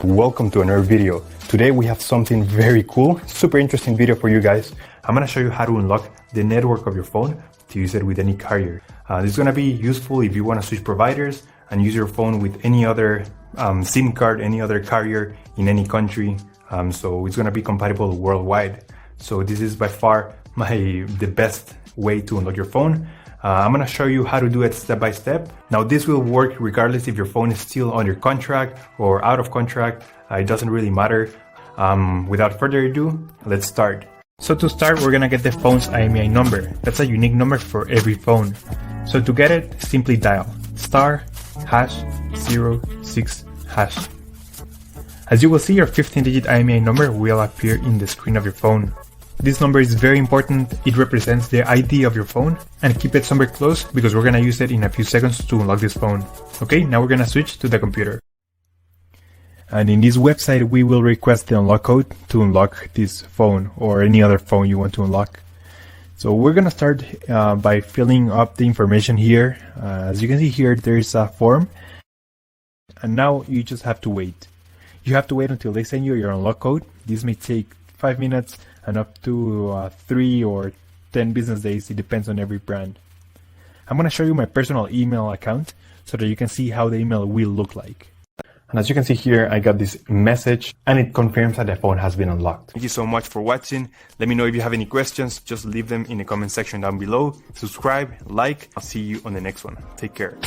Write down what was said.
Welcome to another video. Today we have something very cool, super interesting video for you guys. I'm gonna show you how to unlock the network of your phone to use it with any carrier. This is gonna be useful if you wanna switch providers and use your phone with any other SIM card, any other carrier in any country. So it's gonna be compatible worldwide. So this is by far the best way to unlock your phone. I'm gonna show you how to do it step by step. Now this will work regardless if your phone is still under contract or out of contract. It doesn't really matter. Without further ado, let's start. So to start, we're gonna get the phone's IMEI number. That's a unique number for every phone. So to get it, simply dial *#06#. As you will see, your 15-digit IMEI number will appear in the screen of your phone. This number is very important. It represents the ID of your phone, and keep it somewhere close because we're gonna use it in a few seconds to unlock this phone. Okay, now we're gonna switch to the computer. And in this website, we will request the unlock code to unlock this phone or any other phone you want to unlock. So we're gonna start by filling up the information here. As you can see here, there is a form, and now you just have to wait. You have to wait until they send you your unlock code. This may take 5 minutes and up to 3 or 10 business days. It depends on every brand. I'm gonna show you my personal email account so that you can see how the email will look like. And as you can see here, I got this message and it confirms that the phone has been unlocked. Thank you so much for watching. Let me know if you have any questions. Just leave them in the comment section down below. Subscribe, like. I'll see you on the next one. Take care.